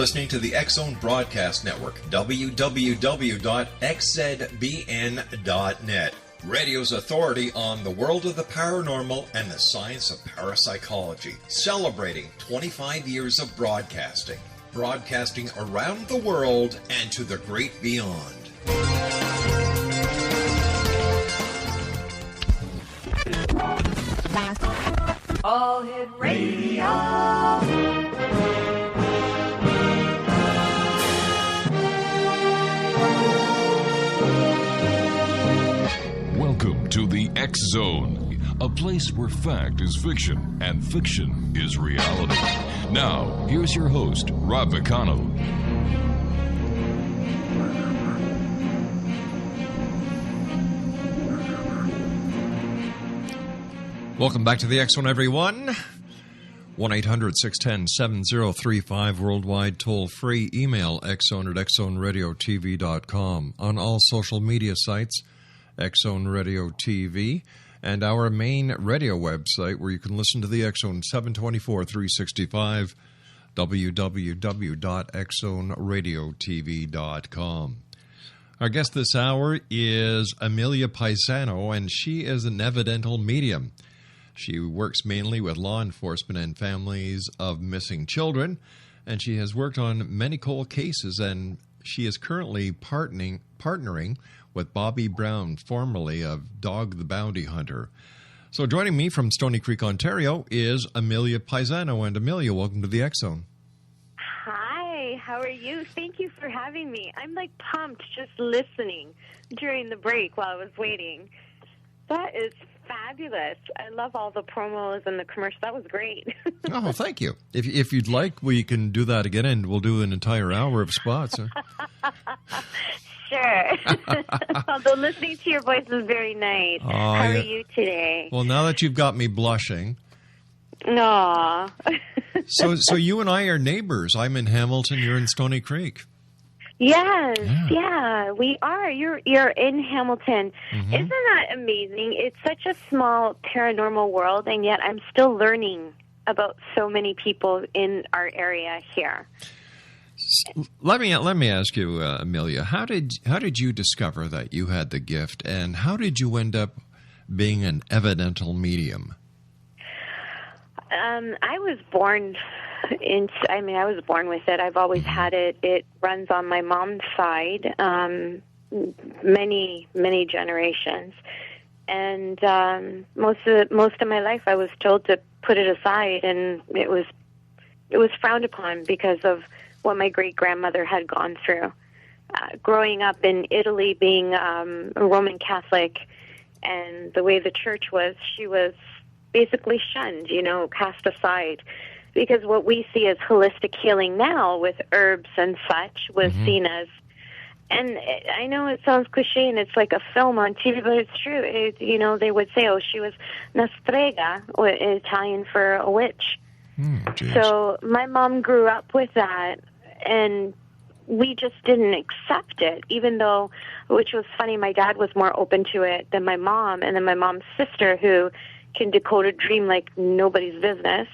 listening to the X-Zone Broadcast Network, www.xzbn.net. Radio's authority on the world of the paranormal and the science of parapsychology. Celebrating 25 years of broadcasting. Broadcasting around the world and to the great beyond. All Hit Radio. Welcome to the X-Zone, a place where fact is fiction and fiction is reality. Now, here's your host, Rob McConnell. Welcome back to the X-Zone, everyone. 1-800-610-7035, worldwide toll-free. Email xzone at xzoneradiotv.com. On all social media sites, X-Zone Radio TV, and our main radio website where you can listen to the X-Zone 724, 365, www.xzoneradiotv.com. Our guest this hour is Amelia Pisano, and she is an evidential medium. She works mainly with law enforcement and families of missing children, and she has worked on many cold cases, and she is currently partnering with Bobby Brown, formerly of Dog the Bounty Hunter. So joining me from Stoney Creek, Ontario, is Amelia Pisano. And Amelia, welcome to the X-Zone. Hi, how are you? Thank you for having me. I'm pumped just listening during the break while I was waiting. That is fabulous. I love all the promos and the commercials. That was great. Oh, thank you. If you'd like, we can do that again, and we'll do an entire hour of spots. Sure. Although listening to your voice is very nice. How are you today? Well, now that you've got me blushing. Aww. So you and I are neighbors. I'm in Hamilton. You're in Stoney Creek. Yes, yeah, we are. You're in Hamilton. Mm-hmm. Isn't that amazing? It's such a small paranormal world, and yet I'm still learning about so many people in our area here. Let me ask you, Amelia, how did you discover that you had the gift, and how did you end up being an evidential medium? I was born I was born with it. I've always had it. It runs on my mom's side, many generations, and most of my life I was told to put it aside, and it was frowned upon because of what my great-grandmother had gone through. Growing up in Italy, being a Roman Catholic, and the way the church was, she was basically shunned, cast aside. Because what we see as holistic healing now with herbs and such was seen as, and I know it sounds cliche and it's like a film on TV, but it's true. They would say, oh, she was una strega, or Italian for a witch. So my mom grew up with that, and we just didn't accept it, even though, which was funny, my dad was more open to it than my mom, and then my mom's sister, who can decode a dream like nobody's business,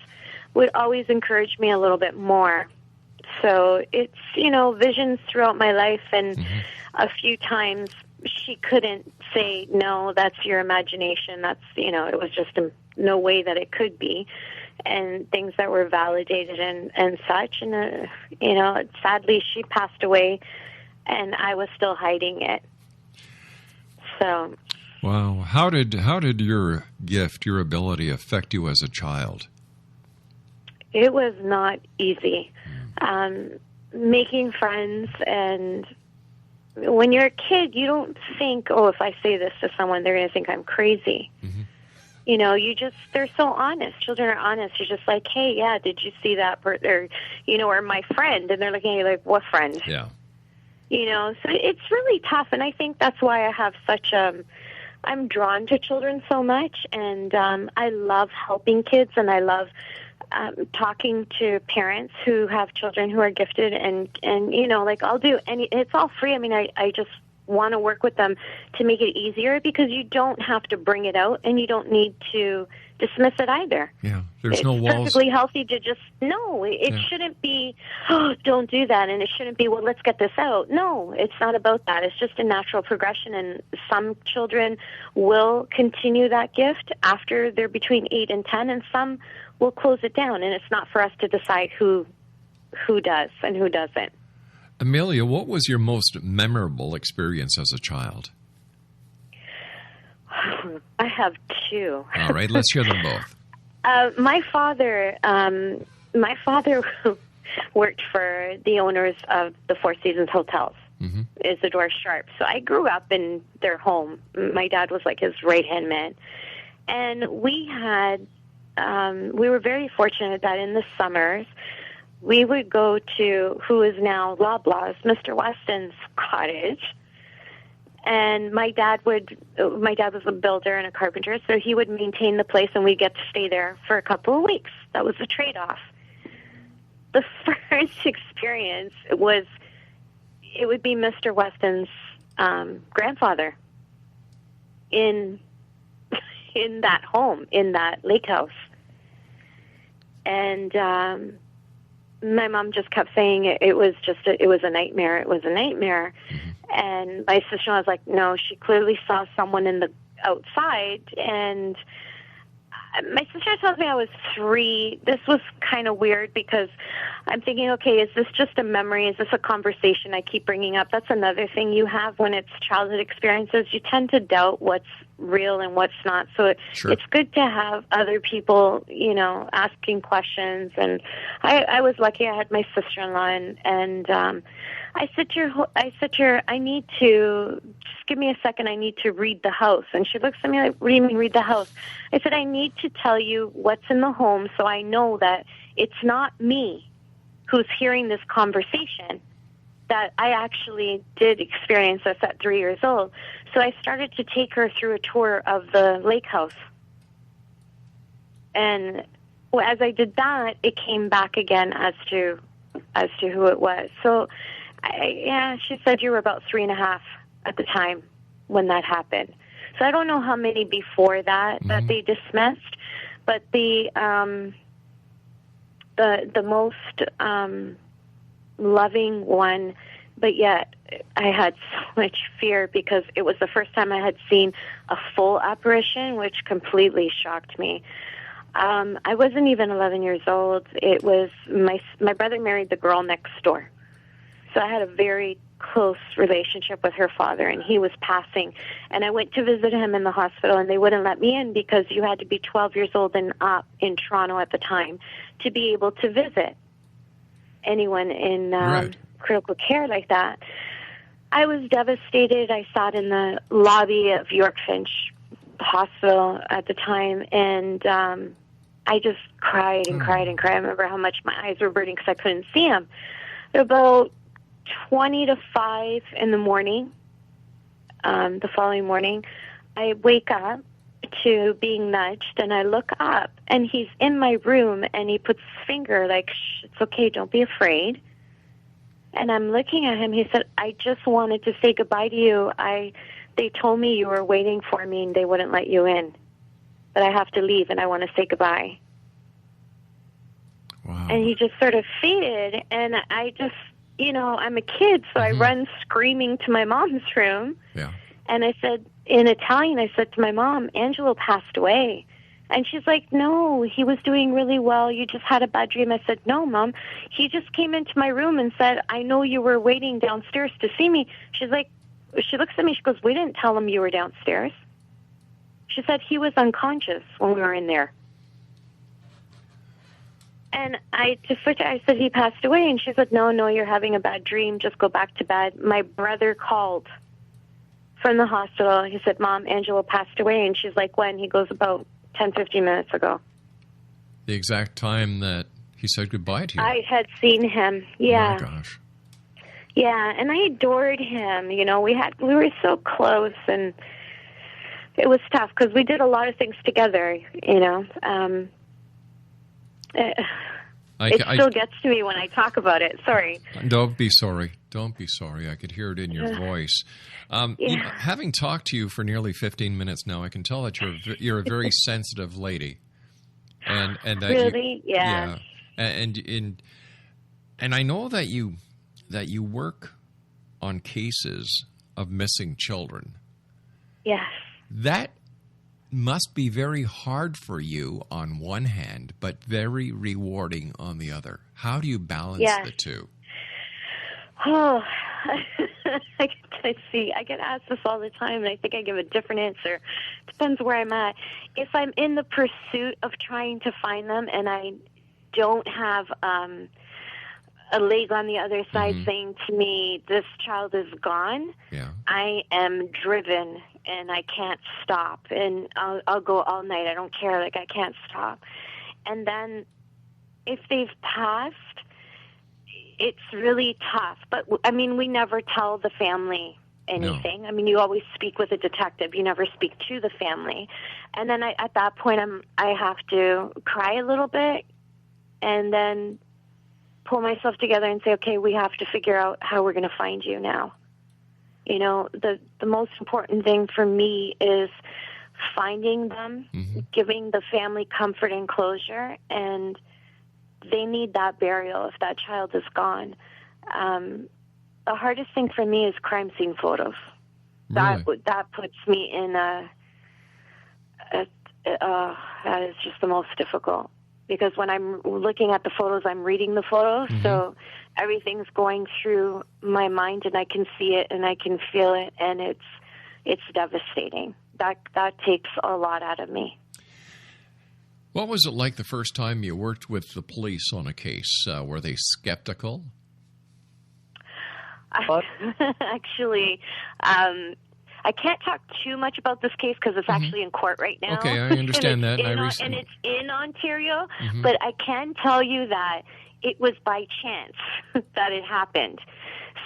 would always encourage me a little bit more. So it's, visions throughout my life, and a few times she couldn't say, no, that's your imagination. That's, it was just no way that it could be. And things that were validated and such. And, sadly she passed away, and I was still hiding it. So. Wow. How did your gift, your ability affect you as a child? It was not easy. Making friends, and when you're a kid, you don't think, oh, if I say this to someone, they're going to think I'm crazy. They're so honest. Children are honest. You're just like, hey, yeah, did you see that? Or my friend. And they're looking at you like, what friend? Yeah. So it's really tough. And I think that's why I have I'm drawn to children so much. And I love helping kids, and I love talking to parents who have children who are gifted, and I'll do it's all free. I want to work with them to make it easier, because you don't have to bring it out and you don't need to dismiss it either. Yeah, there's it's no walls. It's perfectly healthy to just, no, it shouldn't be, oh, don't do that, and it shouldn't be, well, let's get this out. No, it's not about that. It's just a natural progression, and some children will continue that gift after they're between 8 and 10, and some will close it down, and it's not for us to decide who does and who doesn't. Amelia, what was your most memorable experience as a child? I have two. All right, let's hear them both. My father worked for the owners of the Four Seasons hotels. Mm-hmm. Isidore Sharp. So I grew up in their home. My dad was like his right-hand man. And we were very fortunate that in the summers, we would go to who is now Loblaws, Mr. Weston's cottage. And my dad was a builder and a carpenter, so he would maintain the place, and we'd get to stay there for a couple of weeks. That was the trade-off. The first experience it would be Mr. Weston's grandfather in that home, in that lake house. And my mom just kept saying it was a nightmare. It was a nightmare. And my sister-in-law was like, no, she clearly saw someone in the outside. And my sister tells me I was 3. This was kind of weird because I'm thinking, okay, is this just a memory? Is this a conversation I keep bringing up? That's another thing you have when it's childhood experiences. You tend to doubt what's real and what's not. So it's good to have other people, asking questions. And I was lucky I had my sister-in-law, and I said to her, I need to, just give me a second, I need to read the house. And she looks at me like, what do you mean read the house? I said, I need to tell you what's in the home so I know that it's not me who's hearing this conversation, that I actually did experience this at 3 years old. So I started to take her through a tour of the lake house. And as I did that, it came back again as to who it was. So she said you were about 3.5 at the time when that happened. So I don't know how many before that they dismissed, but the most loving one, but yet I had so much fear because it was the first time I had seen a full apparition, which completely shocked me. I wasn't even 11 years old. It was my brother married the girl next door. So I had a very close relationship with her father, and he was passing. And I went to visit him in the hospital, and they wouldn't let me in because you had to be 12 years old and up in Toronto at the time to be able to visit anyone in critical care like that. I was devastated. I sat in the lobby of York Finch Hospital at the time, and I just cried and cried and cried. I remember how much my eyes were burning because I couldn't see him. About 20 to 5 in the morning, the following morning, I wake up to being nudged, and I look up, and he's in my room, and he puts his finger like, it's okay, don't be afraid. And I'm looking at him. He said, I just wanted to say goodbye to you. They told me you were waiting for me, and they wouldn't let you in. But I have to leave, and I want to say goodbye. Wow. And he just sort of faded, and I just, I'm a kid, so I run screaming to my mom's room. Yeah. And I said, in Italian, I said to my mom, Angelo passed away. And she's like, no, he was doing really well. You just had a bad dream. I said, no, Mom. He just came into my room and said, I know you were waiting downstairs to see me. She's like, she looks at me, she goes, we didn't tell him you were downstairs. She said he was unconscious when we were in there. And I said, he passed away. And she said, no, you're having a bad dream. Just go back to bed. My brother called from the hospital. He said, Mom, Angelo passed away. And she's like, when? He goes, about 10, 15 minutes ago. The exact time that he said goodbye to you. I had seen him. Yeah. Oh, my gosh. Yeah, and I adored him. We were so close, and it was tough because we did a lot of things together, It still gets to me when I talk about it. Sorry. Don't be sorry. Don't be sorry. I could hear it in your voice. Having talked to you for nearly 15 minutes now, I can tell that you're a very sensitive lady. And that really? Yeah. And I know that you work on cases of missing children. Yes. That must be very hard for you on one hand, but very rewarding on the other. How do you balance the two? Oh, I get asked this all the time, and I think I give a different answer. Depends where I'm at. If I'm in the pursuit of trying to find them and I don't have a leg on the other side saying to me, this child is gone, I am driven and I can't stop. And I'll go all night. I don't care. Like, I can't stop. And then if they've passed, it's really tough. But, I mean, we never tell the family anything. No. I mean, you always speak with a detective. You never speak to the family. And then at that point, I have to cry a little bit and then pull myself together and say, okay, we have to figure out how we're going to find you now. You know, the most important thing for me is finding them, giving the family comfort and closure, and they need that burial if that child is gone. The hardest thing for me is crime scene photos. Really? That puts me in that is just the most difficult. Because when I'm looking at the photos, I'm reading the photos, so everything's going through my mind, and I can see it, and I can feel it, and it's devastating. That takes a lot out of me. What was it like the first time you worked with the police on a case? Were they skeptical? Actually, I can't talk too much about this case because it's actually in court right now. Okay, I understand that. And it's in Ontario, but I can tell you that it was by chance that it happened.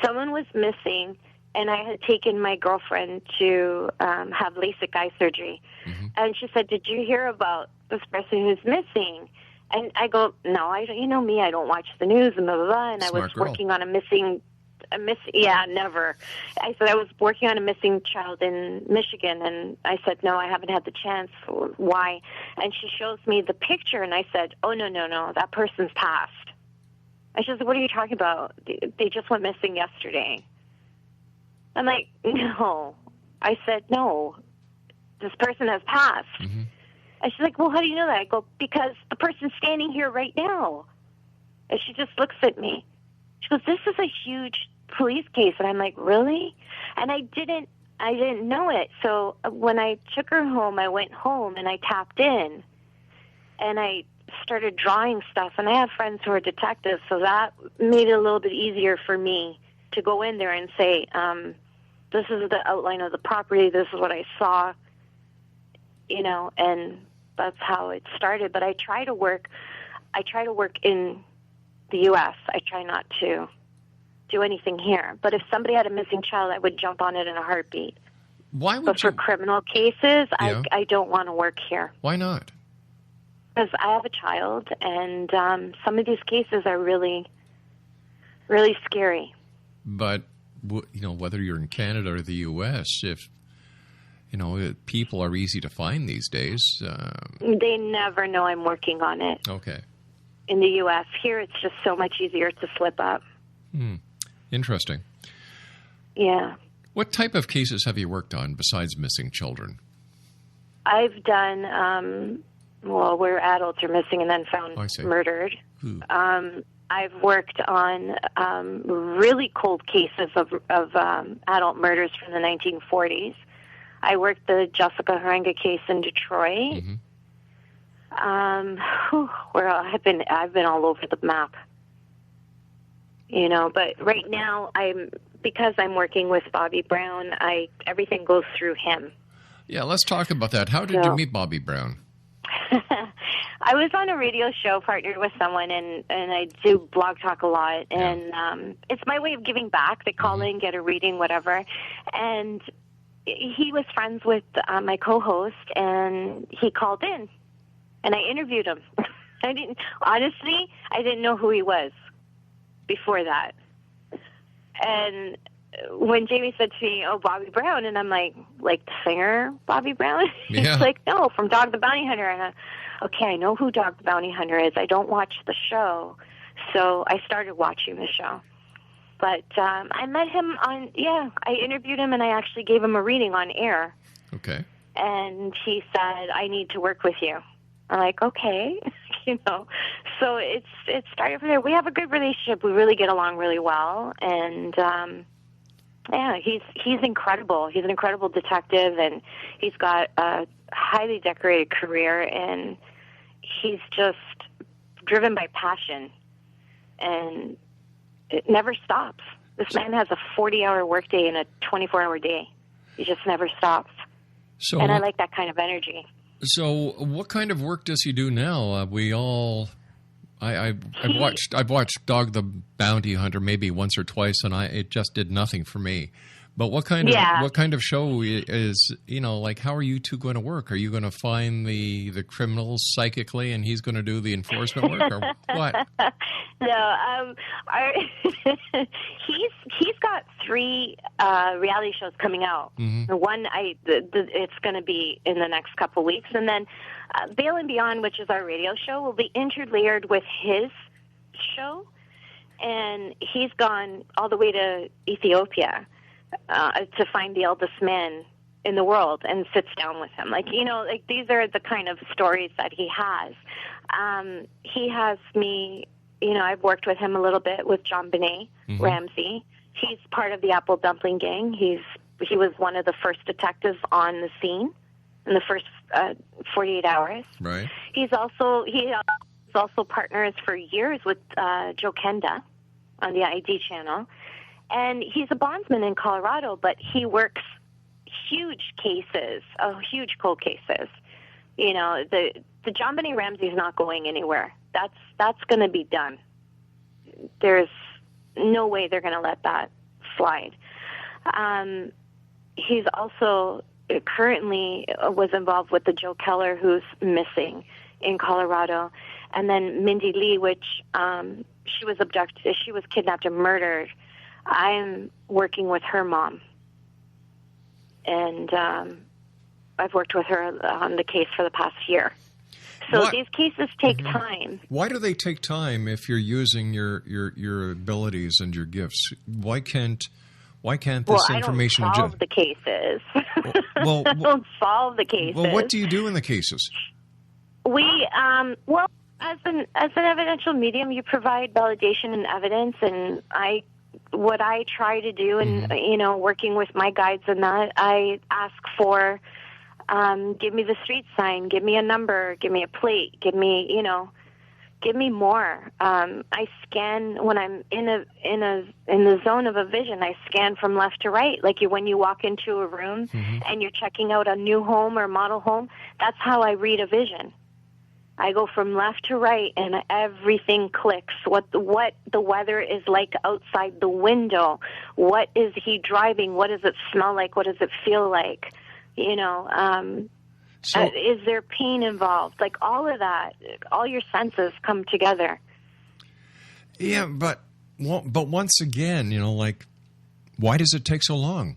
Someone was missing, and I had taken my girlfriend to have LASIK eye surgery. And she said, did you hear about this person who's missing? And I go, no, you know me, I don't watch the news and blah, blah, blah. And Smart I was girl. working on never. I said I was working on a missing child in Michigan, and I said, no, I haven't had the chance. Why? And she shows me the picture, and I said, oh, no, that person's passed. I said, what are you talking about? They just went missing yesterday. I'm like, no. I said, no, this person has passed. And she's like, well, how do you know that? I go, because the person's standing here right now. And she just looks at me. She goes, this is a huge police case. And I'm like, really? And I didn't know it. So when I took her home, I went home and I tapped in and I started drawing stuff. And I have friends who are detectives, so that made it a little bit easier for me to go in there and say, this is the outline of the property. This is what I saw, you know, and that's how it started. But I try to work in the U.S. I try not to do anything here. But if somebody had a missing child, I would jump on it in a heartbeat. Why would But for criminal cases, Yeah. I don't want to work here. Why not? Because I have a child, and some of these cases are really, really scary. But, you know, whether you're in Canada or the U.S., if, you know, people are easy to find these days. They never know I'm working on it. Okay. In the U.S. Here, it's just so much easier to slip up. Interesting. Yeah. What type of cases have you worked on besides missing children? I've done, where adults are missing and then found murdered. I've worked on really cold cases of adult murders from the 1940s. I worked the Jessica Haringa case in Detroit. Where I've been all over the map. You know, but right now because I'm working with Bobby Brown, everything goes through him. Yeah, let's talk about that. How did you meet Bobby Brown? I was on a radio show partnered with someone, and I do blog talk a lot, and it's my way of giving back. They call in, get a reading, whatever. And he was friends with my co-host, and he called in, and I interviewed him. Honestly, I didn't know who he was before that. And when Jamie said to me, "Oh, Bobby Brown," and I'm like the singer Bobby Brown? Yeah. He's like, "No, from Dog the Bounty Hunter." And okay, I know who Dog the Bounty Hunter is. I don't watch the show. So I started watching the show. But I met him I interviewed him, and I actually gave him a reading on air. Okay. And he said, "I need to work with you." I'm like, okay, So it started from there. We have a good relationship. We really get along really well, and he's incredible. He's an incredible detective, and he's got a highly decorated career, and he's just driven by passion, and it never stops. This man has a 40-hour workday and a 24-hour day. He just never stops. And I like that kind of energy. So, what kind of work does he do now? I've watched Dog the Bounty Hunter maybe once or twice, and it just did nothing for me. But what kind of show is, how are you two going to work? Are you going to find the criminals psychically, and he's going to do the enforcement work, or what? No, he's got 3 reality shows coming out. Mm-hmm. One, it's going to be in the next couple weeks, and then Veil and Beyond, which is our radio show, will be interlayered with his show, and he's gone all the way to Ethiopia to find the eldest man in the world and sits down with him. These are the kind of stories that he has. He has me, I've worked with him a little bit with John Benet Ramsey. He's part of the Apple Dumpling Gang. He was one of the first detectives on the scene in the first 48 hours. Right. He also partners for years with Joe Kenda on the ID channel. And he's a bondsman in Colorado, but he works huge cases, huge cold cases. The John Benet Ramsey is not going anywhere. That's going to be done. There's no way they're going to let that slide. He's also currently was involved with the Joe Keller, who's missing in Colorado, and then Mindy Lee, which she was abducted, she was kidnapped and murdered. I'm working with her mom, and I've worked with her on the case for the past year. So these cases take time. Why do they take time if you're using your abilities and your gifts? Why can't this information? I don't solve the cases. I don't solve the cases. Well, what do you do in the cases? We as an evidential medium, you provide validation and evidence, and what I try to do, and working with my guides and that, I ask for, give me the street sign, give me a number, give me a plate, give me more. I scan when I'm in the zone of a vision. I scan from left to right, like when you walk into a room and you're checking out a new home or model home. That's how I read a vision. I go from left to right, and everything clicks. What the weather is like outside the window. What is he driving? What does it smell like? What does it feel like? Is there pain involved? Like all of that, all your senses come together. Yeah, but once again, why does it take so long?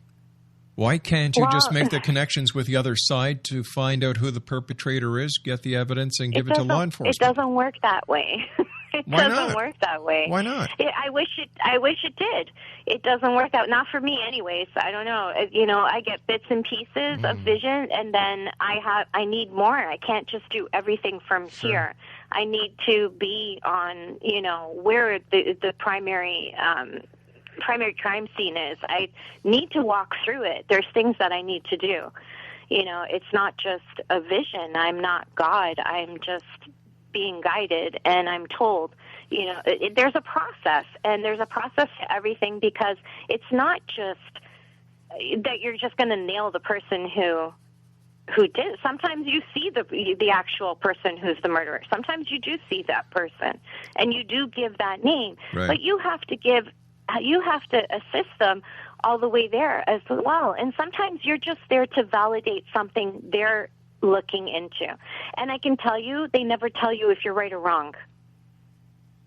Why can't you just make the connections with the other side to find out who the perpetrator is, get the evidence, and give it to law enforcement? It doesn't work that way. Why doesn't not? work that way. Why not? I wish it did. It doesn't work that. Not for me, anyways. I don't know. I get bits and pieces of vision, and then I need more. I can't just do everything from here. I need to be on, where the primary crime scene is. I need to walk through it. There's things that I need to do. It's not just a vision. I'm not God. I'm just being guided, and I'm told, there's a process, and there's a process to everything, because it's not just that you're just going to nail the person who did it. Sometimes you see the actual person who's the murderer. Sometimes you do see that person, and you do give that name, right. But you have to assist them all the way there as well. And sometimes you're just there to validate something they're looking into. And I can tell you, they never tell you if you're right or wrong.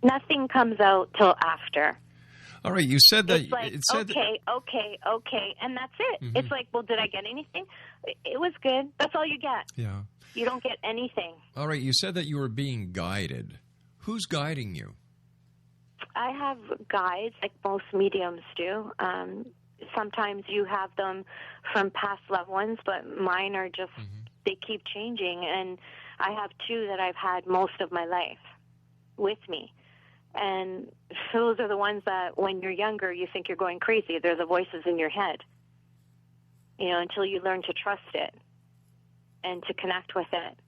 Nothing comes out till after. All right, you said that. It's like, okay, and that's it. Mm-hmm. It's like, well, did I get anything? It was good. That's all you get. Yeah. You don't get anything. All right, you said that you were being guided. Who's guiding you? I have guides, like most mediums do. Sometimes you have them from past loved ones, but mine are just, they keep changing. And I have two that I've had most of my life with me. And those are the ones that when you're younger, you think you're going crazy. They're the voices in your head, you know, until you learn to trust it and to connect with it.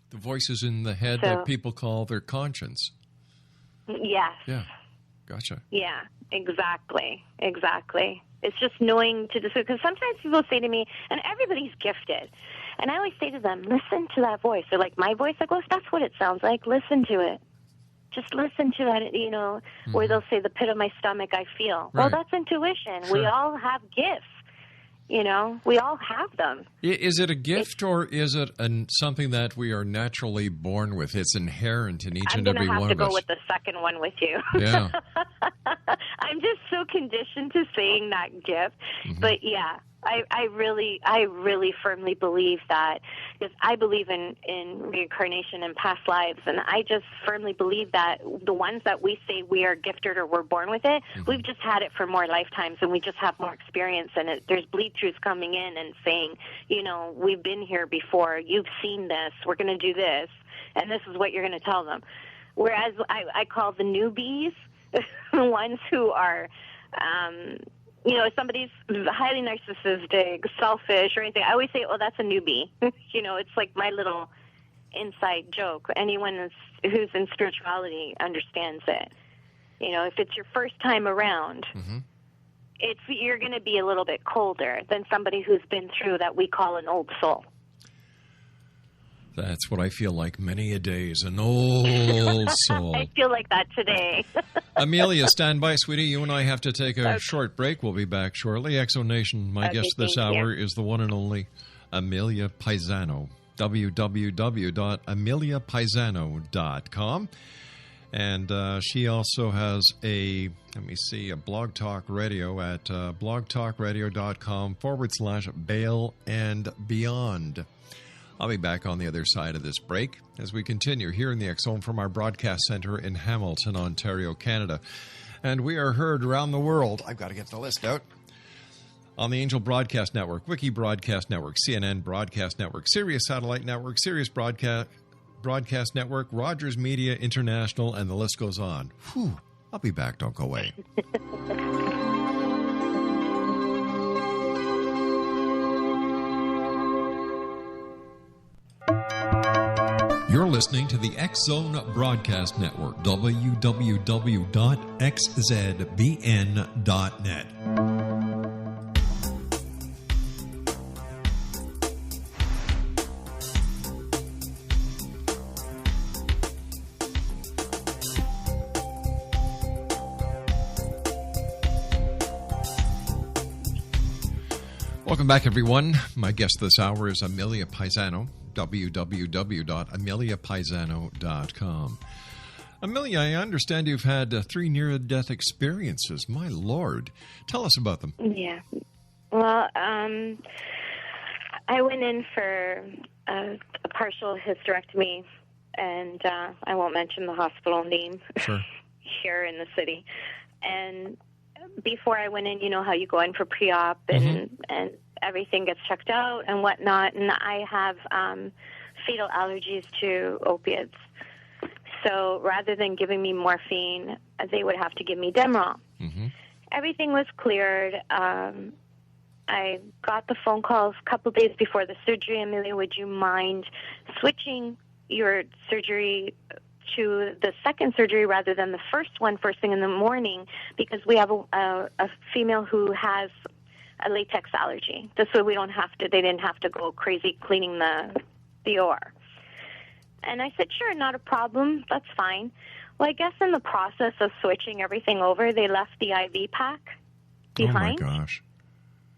The voices in the head that people call their conscience. Yes. Yeah. Gotcha. Yeah, exactly. It's just knowing to discern. Because sometimes people say to me, and everybody's gifted, and I always say to them, listen to that voice. They're like, my voice? I go, that's what it sounds like. Listen to it. Just listen to that, you know, where they'll say, the pit of my stomach, I feel. Right. Well, that's intuition. Sure. We all have gifts. You know, we all have them. Is it a gift or is it something that we are naturally born with? It's inherent in each and every one of us. I'm going to have to go with the second one with you. Yeah. I'm just so conditioned to saying that gift. But yeah, I really firmly believe that, because I believe in reincarnation and past lives, and I just firmly believe that the ones that we say we are gifted or we're born with it, we've just had it for more lifetimes, and we just have more experience, and there's bleed-throughs coming in and saying, you know, we've been here before, you've seen this, we're going to do this, and this is what you're going to tell them. Whereas I call the newbies the ones who are... you know, if somebody's highly narcissistic, selfish, or anything, I always say, oh, that's a newbie. You know, it's like my little inside joke. Anyone who's in spirituality understands it. You know, if it's your first time around, you're going to be a little bit colder than somebody who's been through that we call an old soul. That's what I feel like many a day, is an old soul. I feel like that today. Amelia, stand by, sweetie. You and I have to take a short break. We'll be back shortly. Exo Nation, my guest this hour is the one and only Amelia Pisano. www.ameliapisano.com. And she also has a blog talk radio at blogtalkradio.com/Bail and Beyond. I'll be back on the other side of this break as we continue here in the X Zone from our broadcast center in Hamilton, Ontario, Canada. And we are heard around the world. I've got to get the list out. On the Angel Broadcast Network, Wiki Broadcast Network, CNN Broadcast Network, Sirius Satellite Network, Sirius Broadcast Network, Rogers Media International, and the list goes on. Whew. I'll be back. Don't go away. You're listening to the X Zone Broadcast Network, www.xzbn.net. Welcome back, everyone. My guest this hour is Amelia Pisano. www.ameliapisano.com. Amelia, I understand you've had 3 near-death experiences. My Lord. Tell us about them. Yeah. Well, I went in for a partial hysterectomy, and I won't mention the hospital name here in the city. And before I went in, you know how you go in for pre-op and everything gets checked out and whatnot, and I have fatal allergies to opiates. So rather than giving me morphine, they would have to give me Demerol. Everything was cleared. I got the phone calls a couple days before the surgery. Amelia, would you mind switching your surgery to the second surgery rather than the first one first thing in the morning, because we have a female who has a latex allergy. Just so we don't have to, they didn't have to go crazy cleaning the OR. And I said, sure, not a problem. That's fine. Well, I guess in the process of switching everything over, they left the IV pack behind. Oh, my gosh.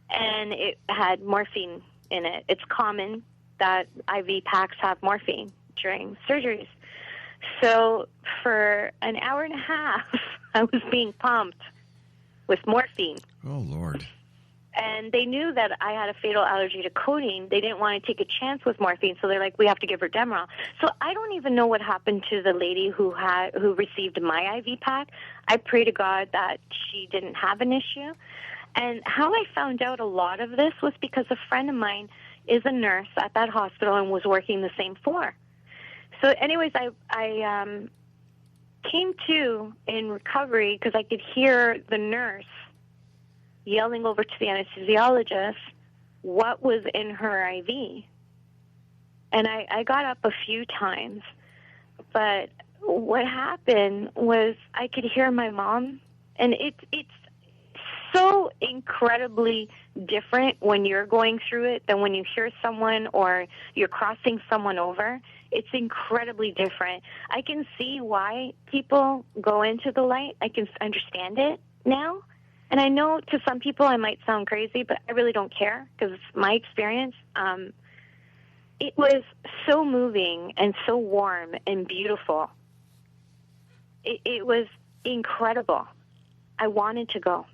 And it had morphine in it. It's common that IV packs have morphine during surgeries. So for an hour and a half, I was being pumped with morphine. Oh, Lord. And they knew that I had a fatal allergy to codeine. They didn't want to take a chance with morphine, so they're like, we have to give her Demerol. So I don't even know what happened to the lady who received my IV pack. I pray to God that she didn't have an issue. And how I found out a lot of this was because a friend of mine is a nurse at that hospital and was working the same floor. So anyways, I came to in recovery because I could hear the nurse yelling over to the anesthesiologist what was in her IV. And I got up a few times. But what happened was I could hear my mom, and it's so incredibly different when you're going through it than when you hear someone or you're crossing someone over. It's incredibly different. I can see why people go into the light. I can understand it now. And I know to some people I might sound crazy, but I really don't care because it's my experience. It was so moving and so warm and beautiful. It was incredible. I wanted to go.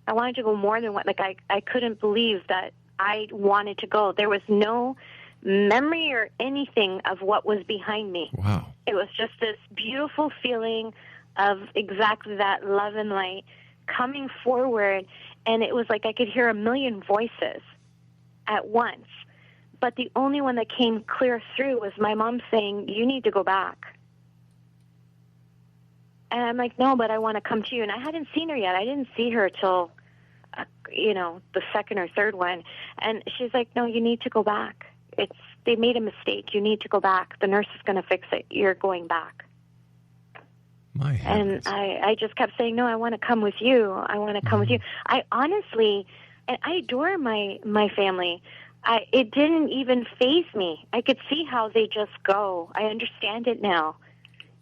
I wanted to go more than what, I couldn't believe that I wanted to go. There was no memory or anything of what was behind me. Wow. It was just this beautiful feeling of exactly that love and light coming forward, and it was like I could hear a million voices at once. But the only one that came clear through was my mom saying, you need to go back. And I'm like, no, but I want to come to you. And I hadn't seen her yet. I didn't see her till, the second or third one. And she's like, no, you need to go back. They made a mistake. You need to go back. The nurse is going to fix it. You're going back. My heavens. And I just kept saying, no, I want to come with you. I want to come with you. I honestly, and I adore my family. It didn't even faze me. I could see how they just go. I understand it now,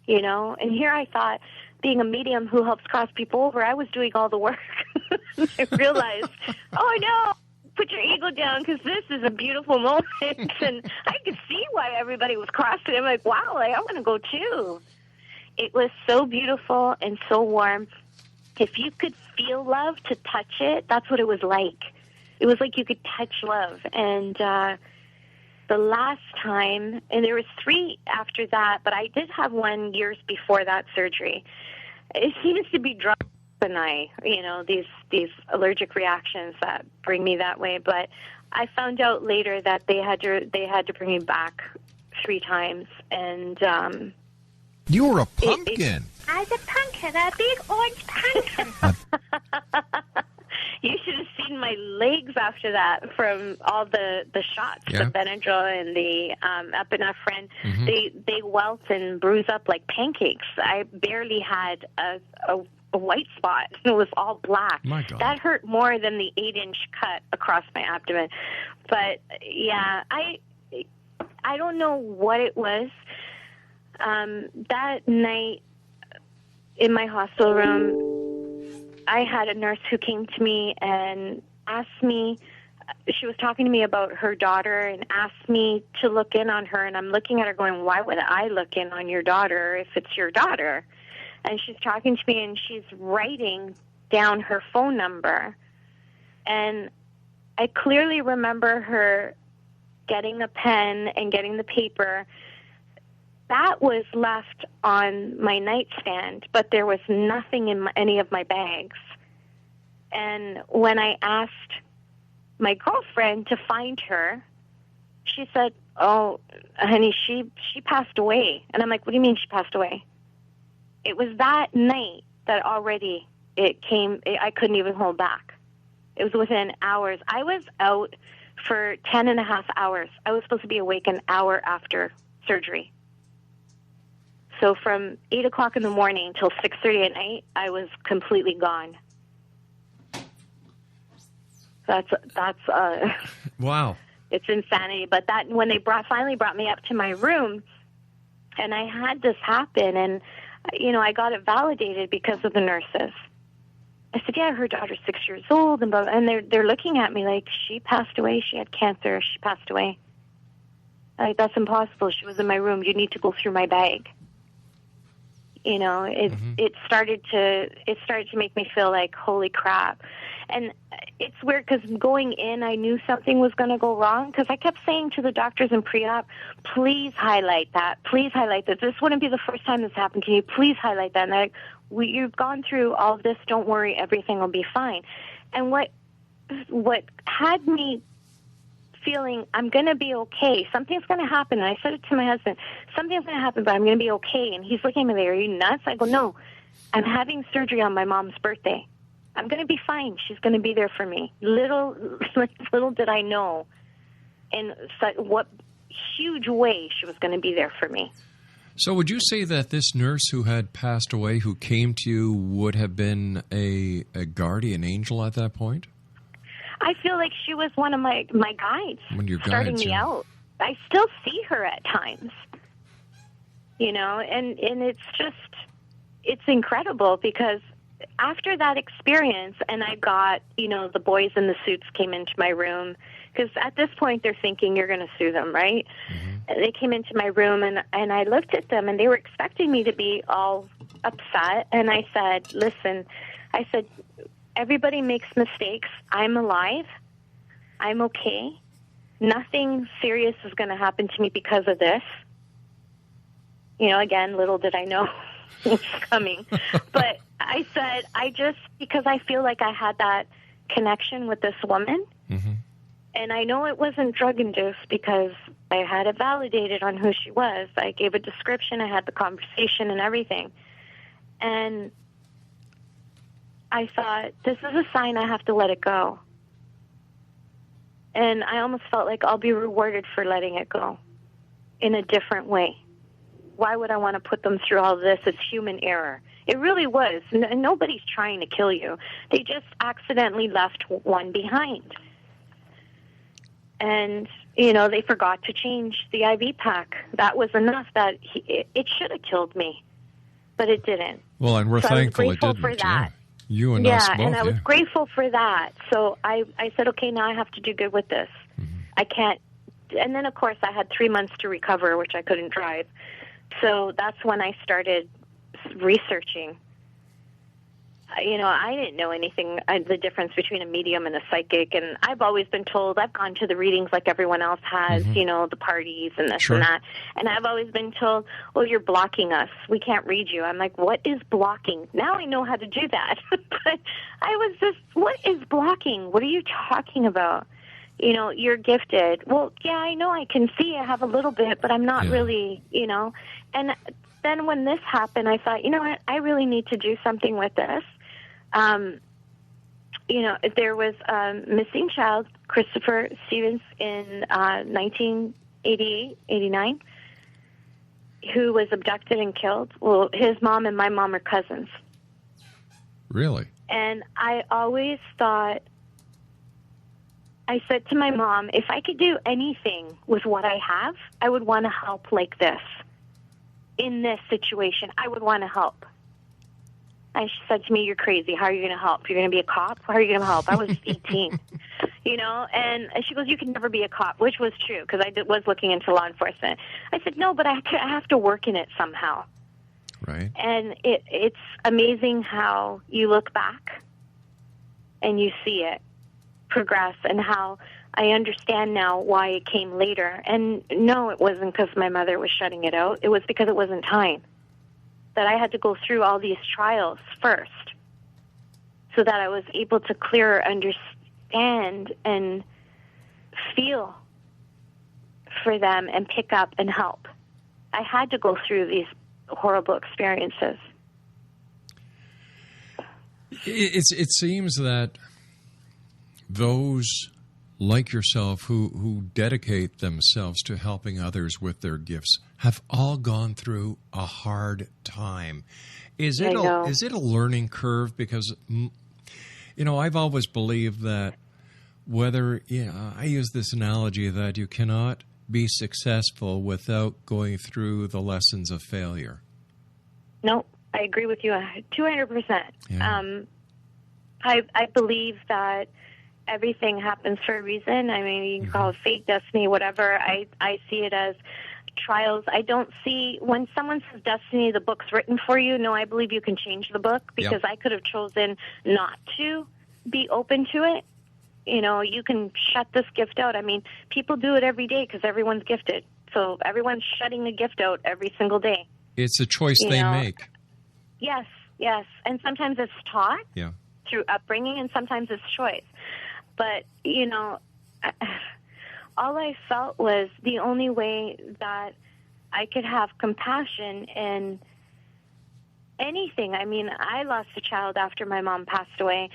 And here I thought, being a medium who helps cross people over, I was doing all the work. I realized, oh, no, put your ego down because this is a beautiful moment. And I could see why everybody was crossing. I'm like, wow, I want to go too. It was so beautiful and so warm. If you could feel love to touch it, that's what it was like. It was like you could touch love. And the last time, and there was 3 after that, but I did have one years before that surgery. It seems to be drugs and these allergic reactions that bring me that way. But I found out later that they had to bring me back 3 times, and you were a pumpkin. I was a pumpkin, a big orange pumpkin. You should have seen my legs after that from all the shots, the Benadryl and the epinephrine. Mm-hmm. They welt and bruise up like pancakes. I barely had a white spot. It was all black. My God. That hurt more than the 8-inch cut across my abdomen. But yeah, I don't know what it was. That night in my hospital room, I had a nurse who came to me and asked me, she was talking to me about her daughter and asked me to look in on her. And I'm looking at her going, why would I look in on your daughter if it's your daughter? And she's talking to me and she's writing down her phone number. And I clearly remember her getting a pen and getting the paper. That was left on my nightstand, but there was nothing in any of my bags. And when I asked my girlfriend to find her, she said, oh, honey, she passed away. And I'm like, what do you mean she passed away? It was that night that already I couldn't even hold back. It was within hours. I was out for 10 and a half hours. I was supposed to be awake an hour after surgery. So from 8 o'clock in the morning till 6:30 at night, I was completely gone. That's wow. It's insanity. But that when they finally brought me up to my room, and I had this happen, and I got it validated because of the nurses. I said, yeah, her daughter's 6 years old, and they're looking at me like, she passed away. She had cancer. She passed away. Like, that's impossible. She was in my room. You need to go through my bag. You know, it started to make me feel like, holy crap. And it's weird because going in, I knew something was going to go wrong because I kept saying to the doctors in pre-op, please highlight that. Please highlight this. This wouldn't be the first time this happened. Can you please highlight that? And they're like, you've gone through all of this. Don't worry. Everything will be fine. And what had me feeling I'm going to be okay. Something's going to happen. And I said it to my husband, something's going to happen, but I'm going to be okay. And he's looking at me like, are you nuts? I go, no, I'm having surgery on my mom's birthday. I'm going to be fine. She's going to be there for me. Little did I know in what huge way she was going to be there for me. So would you say that this nurse who had passed away, who came to you, would have been a guardian angel at that point? I feel like she was one of my guides, starting me out. I still see her at times, you know, and it's incredible because after that experience, and I got, you know, the boys in the suits came into my room because at this point they're thinking you're going to sue them, right? Mm-hmm. They came into my room and I looked at them and they were expecting me to be all upset. And I said, listen, everybody makes mistakes. I'm alive. I'm okay. Nothing serious is going to happen to me because of this. You know, again, little did I know it's coming. But I said, because I feel like I had that connection with this woman. Mm-hmm. And I know it wasn't drug-induced because I had it validated on who she was. I gave a description. I had the conversation and everything. And I thought, this is a sign I have to let it go. And I almost felt like I'll be rewarded for letting it go in a different way. Why would I want to put them through all this? It's human error. It really was. Nobody's trying to kill you. They just accidentally left one behind. And, you know, they forgot to change the IV pack. That was enough that it should have killed me, but it didn't. Well, and we're thankful it didn't. For that. You and us both. And I was grateful for that. So I said, okay, now I have to do good with this. Mm-hmm. I can't. And then, of course, I had 3 months to recover, which I couldn't drive. So that's when I started researching. You know, I didn't know anything, the difference between a medium and a psychic. And I've always been told, I've gone to the readings like everyone else has, mm-hmm. you know, the parties and this and that. And I've always been told, oh, you're blocking us. We can't read you. I'm like, what is blocking? Now I know how to do that. But I was just, what is blocking? What are you talking about? You know, you're gifted. Well, yeah, I know I can see. I have a little bit, but I'm not really, you know. And then when this happened, I thought, you know what, I really need to do something with this. You know, there was a missing child, Christopher Stevens, in 1988, 89, who was abducted and killed. Well, his mom and my mom are cousins. Really? And I always thought, I said to my mom, if I could do anything with what I have, I would want to help like this. In this situation, I would want to help. And she said to me, you're crazy. How are you going to help? You're going to be a cop? How are you going to help? I was 18, you know? And she goes, you can never be a cop, which was true because I was looking into law enforcement. I said, no, but I have to work in it somehow. Right. And it's amazing how you look back and you see it progress and how I understand now why it came later. And no, it wasn't because my mother was shutting it out. It was because it wasn't time. That I had to go through all these trials first so that I was able to clearer understand and feel for them and pick up and help. I had to go through these horrible experiences. It seems that those like yourself who dedicate themselves to helping others with their gifts have all gone through a hard time. Is it a learning curve? Because, you know, I've always believed that whether, you know, I use this analogy that you cannot be successful without going through the lessons of failure. No, I agree with you 200%. Yeah. I believe that everything happens for a reason. I mean, you can call it fate, destiny, whatever. I see it as trials. I don't see, when someone says destiny, the book's written for you. No, I believe you can change the book, because I could have chosen not to be open to it. You know, you can shut this gift out. I mean, people do it every day because everyone's gifted. So everyone's shutting a gift out every single day. It's a choice they make. Yes, yes. And sometimes it's taught through upbringing, and sometimes it's choice. But, you know, all I felt was the only way that I could have compassion in anything. I mean, I lost a child after my mom passed away.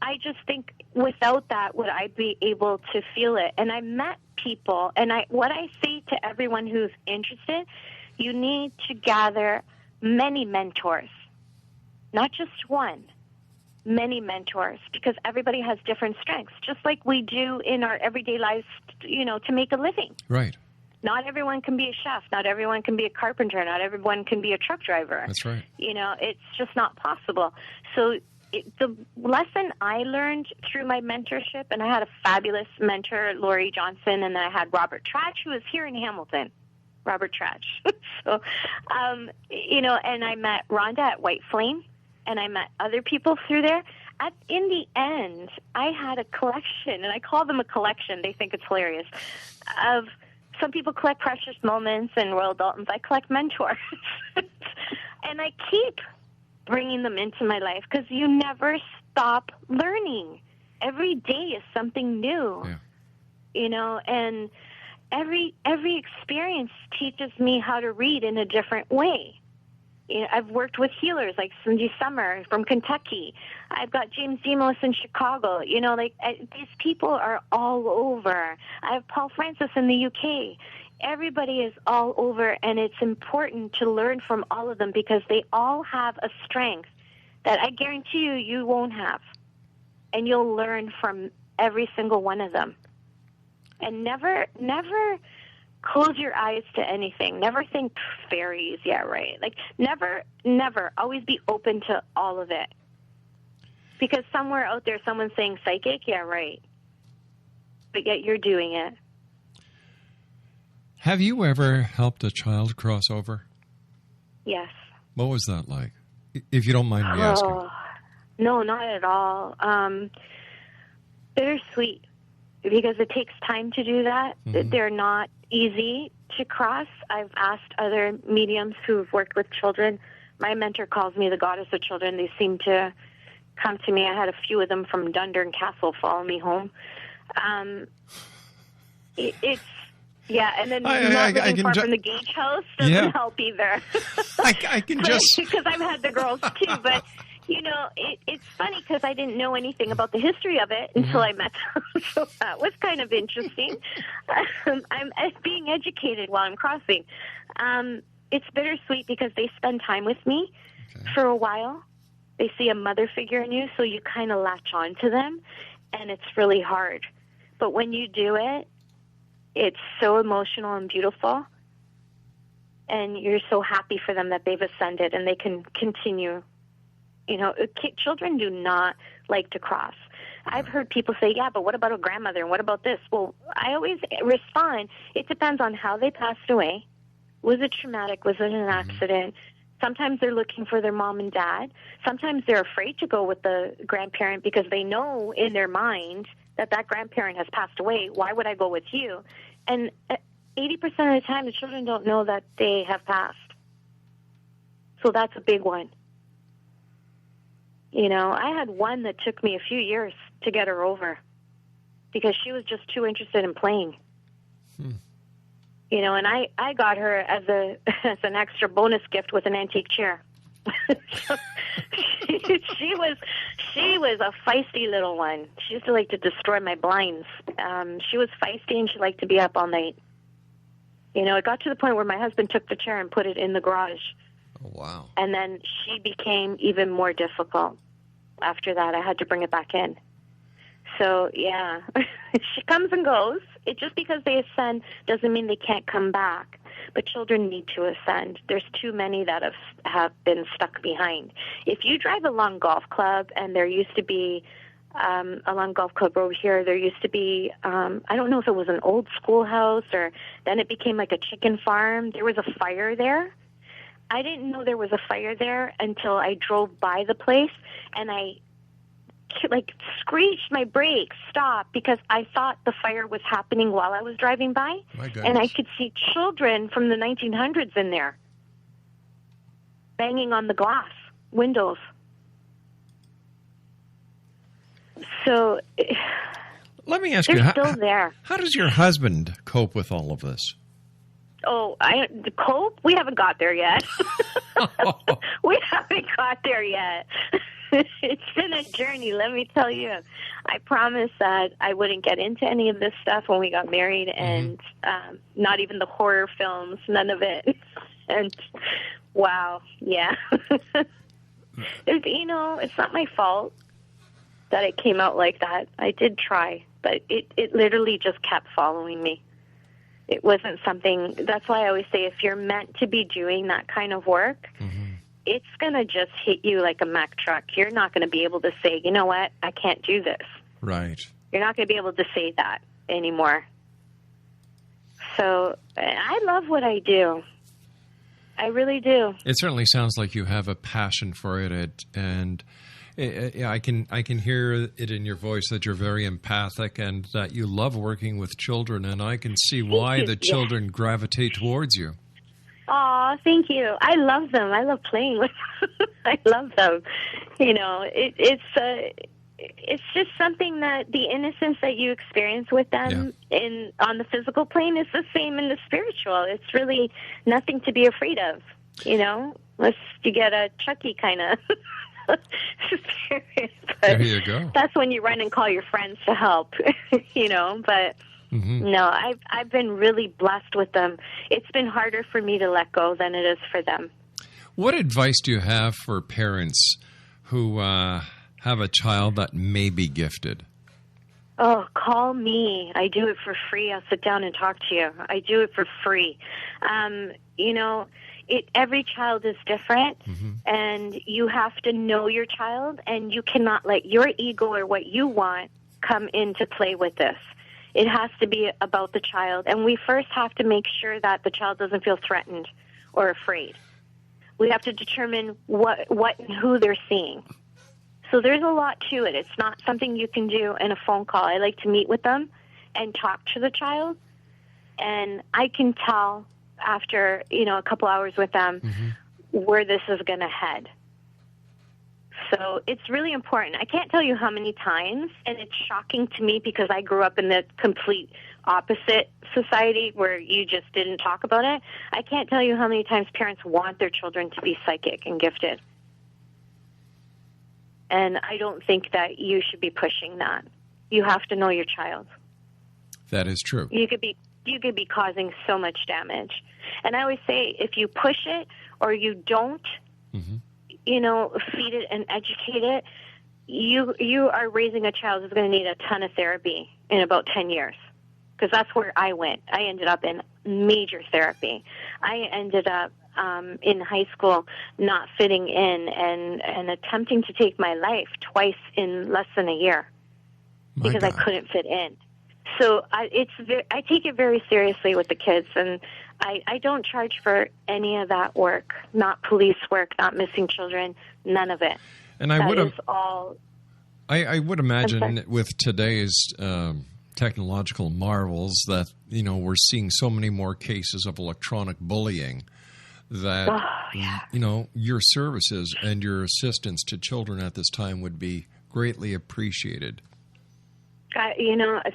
I just think without that, would I be able to feel it? And I met people, and what I say to everyone who's interested, you need to gather many mentors, not just one, many mentors, because everybody has different strengths, just like we do in our everyday lives, you know, to make a living. Right. Not everyone can be a chef. Not everyone can be a carpenter. Not everyone can be a truck driver. That's right. You know, it's just not possible. So the lesson I learned through my mentorship, and I had a fabulous mentor, Lori Johnson, and then I had Robert Trach, who is here in Hamilton. Robert Trach. So, you know, and I met Rhonda at White Flame, and I met other people through there. In the end, I had a collection, and I call them a collection. They think it's hilarious, of some people collect Precious Moments and Royal Daltons. I collect mentors. And I keep bringing them into my life because you never stop learning. Every day is something new, you know, and every experience teaches me how to read in a different way. You know, I've worked with healers like Cindy Summer from Kentucky. I've got James Demos in Chicago. You know, like these people are all over. I have Paul Francis in the UK. Everybody is all over, and it's important to learn from all of them because they all have a strength that I guarantee you won't have. And you'll learn from every single one of them. And never close your eyes to anything. Never think fairies, right. Like, never, always be open to all of it. Because somewhere out there, someone's saying psychic, right. But yet you're doing it. Have you ever helped a child cross over? Yes. What was that like? If you don't mind me asking. No, not at all. Bittersweet. Because it takes time to do that. Mm-hmm. They're not easy to cross. I've asked other mediums who've worked with children. My mentor calls me the goddess of children. They seem to come to me. I had a few of them from Dundurn Castle follow me home. It's and then not living far from the Gage house doesn't help either. I can just... Because I've had the girls too, but... You know, it's funny because I didn't know anything about the history of it until I met them, so that was kind of interesting. I'm being educated while I'm crossing. It's bittersweet because they spend time with me for a while. They see a mother figure in you, so you kind of latch on to them, and it's really hard. But when you do it, it's so emotional and beautiful, and you're so happy for them that they've ascended and they can continue. You know, children do not like to cross. I've heard people say, but what about a grandmother and what about this? Well, I always respond, it depends on how they passed away. Was it traumatic? Was it an accident? Sometimes they're looking for their mom and dad. Sometimes they're afraid to go with the grandparent because they know in their mind that grandparent has passed away. Why would I go with you? And 80% of the time, the children don't know that they have passed. So that's a big one. You know, I had one that took me a few years to get her over because she was just too interested in playing. You know, and I got her as an extra bonus gift with an antique chair. she was a feisty little one. She used to like to destroy my blinds. She was feisty and she liked to be up all night. You know, it got to the point where my husband took the chair and put it in the garage. Oh, wow. And then she became even more difficult. After that, I had to bring it back in. So, she comes and goes. It just because they ascend doesn't mean they can't come back. But children need to ascend. There's too many that have been stuck behind. If you drive a long golf club and there used to be along Golf Club Road here, there used to be, I don't know if it was an old schoolhouse or then it became like a chicken farm. There was a fire there. I didn't know there was a fire there until I drove by the place, and I like screeched my brakes, stopped, because I thought the fire was happening while I was driving by. My goodness. And I could see children from the 1900s in there banging on the glass windows. So let me ask they're you, still there. How does your husband cope with all of this? Oh, cope? We haven't got there yet. We haven't got there yet. It's been a journey, let me tell you. I promised that I wouldn't get into any of this stuff when we got married, and not even the horror films, none of it. And wow, yeah. It's not my fault that it came out like that. I did try, but it literally just kept following me. It wasn't something, that's why I always say if you're meant to be doing that kind of work, it's going to just hit you like a Mack truck. You're not going to be able to say, you know what, I can't do this. Right. You're not going to be able to say that anymore. So I love what I do. I really do. It certainly sounds like you have a passion for it, and I can hear it in your voice that you're very empathic and that you love working with children, and I can see why the children gravitate towards you. Aw, thank you. I love them. I love playing with them. I love them. It's just something that the innocence that you experience with them on the physical plane is the same in the spiritual. It's really nothing to be afraid of, unless you get a Chucky kind of experience. There you go. That's when you run and call your friends to help, but... No, I've been really blessed with them. It's been harder for me to let go than it is for them. What advice do you have for parents who have a child that may be gifted? Oh, call me. I do it for free. I'll sit down and talk to you. I do it for free. Every child is different, and you have to know your child, and you cannot let your ego or what you want come into play with this. It has to be about the child, and we first have to make sure that the child doesn't feel threatened or afraid. We have to determine what and who they're seeing. So there's a lot to it. It's not something you can do in a phone call. I like to meet with them and talk to the child, and I can tell after, a couple hours with them where this is going to head. So it's really important. I can't tell you how many times, and it's shocking to me because I grew up in the complete opposite society where you just didn't talk about it. I can't tell you how many times parents want their children to be psychic and gifted. And I don't think that you should be pushing that. You have to know your child. That is true. You could be causing so much damage. And I always say, if you push it or you don't, feed it and educate it, you are raising a child who's going to need a ton of therapy in about 10 years. Because that's where I went. I ended up in major therapy. I ended up in high school not fitting in and attempting to take my life twice in less than a year because I couldn't fit in. So I take it very seriously with the kids, and I don't charge for any of that work, not police work, not missing children, none of it. And I would imagine with today's technological marvels that, we're seeing so many more cases of electronic bullying that, your services and your assistance to children at this time would be greatly appreciated.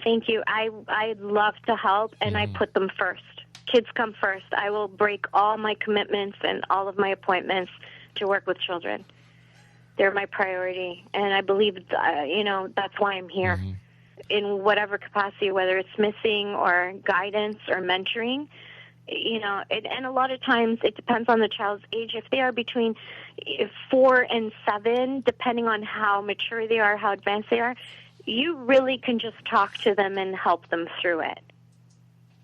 Thank you. I love to help, and I put them first. Kids come first. I will break all my commitments and all of my appointments to work with children. They're my priority, and I believe, that's why I'm here. In whatever capacity, whether it's missing or guidance or mentoring, and a lot of times it depends on the child's age. If they are between 4 and 7, depending on how mature they are, how advanced they are, you really can just talk to them and help them through it.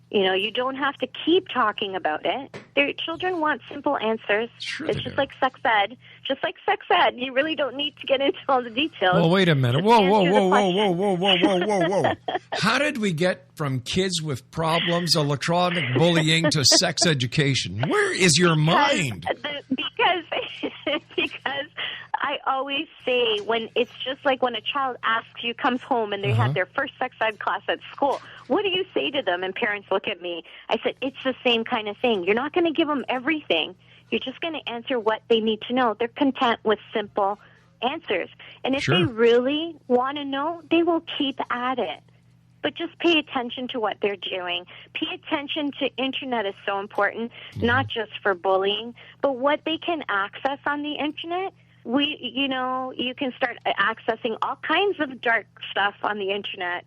You know, you don't have to keep talking about it. Their children want simple answers. Sure it's just like sex ed. Just like sex ed. You really don't need to get into all the details. Well, wait a minute. Just Whoa. answer the question. How did we get from kids with problems, electronic bullying, to sex education? Where is your mind? Because I always say, when it's just like when a child asks you, comes home and they had their first sex ed class at school, what do you say to them? And parents look at me. I said, it's the same kind of thing. You're not going to give them everything. You're just going to answer what they need to know. They're content with simple answers. And if they really want to know, they will keep at it. But just pay attention to what they're doing. Pay attention to internet is so important, not just for bullying, but what they can access on the internet. You can start accessing all kinds of dark stuff on the internet.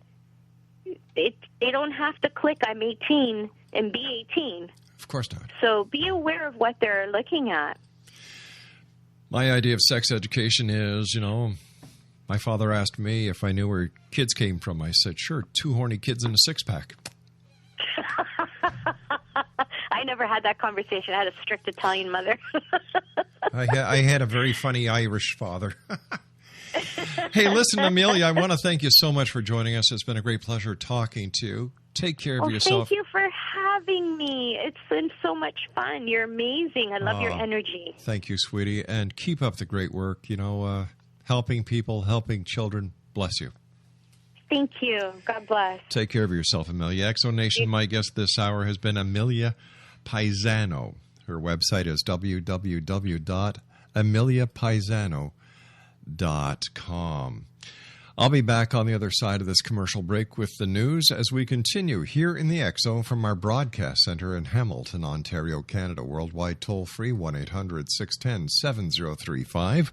They don't have to click I'm 18 and be 18. Of course not. So be aware of what they're looking at. My idea of sex education is, my father asked me if I knew where kids came from. I said, sure, 2 horny kids in a 6-pack. I never had that conversation. I had a strict Italian mother. I had a very funny Irish father. Hey, listen, Amelia, I want to thank you so much for joining us. It's been a great pleasure talking to you. Take care of yourself. Thank you for having me. It's been so much fun. You're amazing. I love your energy. Thank you, sweetie. And keep up the great work. Helping people, helping children. Bless you. Thank you. God bless. Take care of yourself, Amelia. Exo Nation, my guest this hour has been Amelia Pisano. Her website is www.ameliapisano.com. I'll be back on the other side of this commercial break with the news as we continue here in the Exo from our broadcast center in Hamilton, Ontario, Canada. Worldwide toll-free, 1-800-610-7035.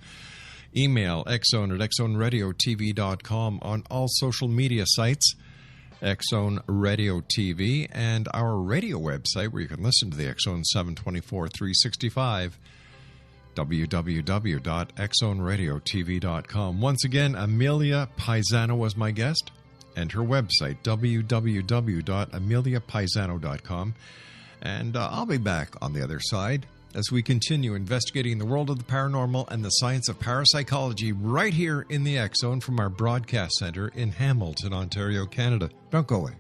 Email exxon@exxonradiotv.com, on all social media sites, Exxon Radio TV, and our radio website where you can listen to the Exxon 724 365, www.exxonradiotv.com. Once again, Amelia Pisano was my guest, and her website, www.ameliapisano.com. And I'll be back on the other side as we continue investigating the world of the paranormal and the science of parapsychology right here in the X Zone from our broadcast center in Hamilton, Ontario, Canada. Don't go away.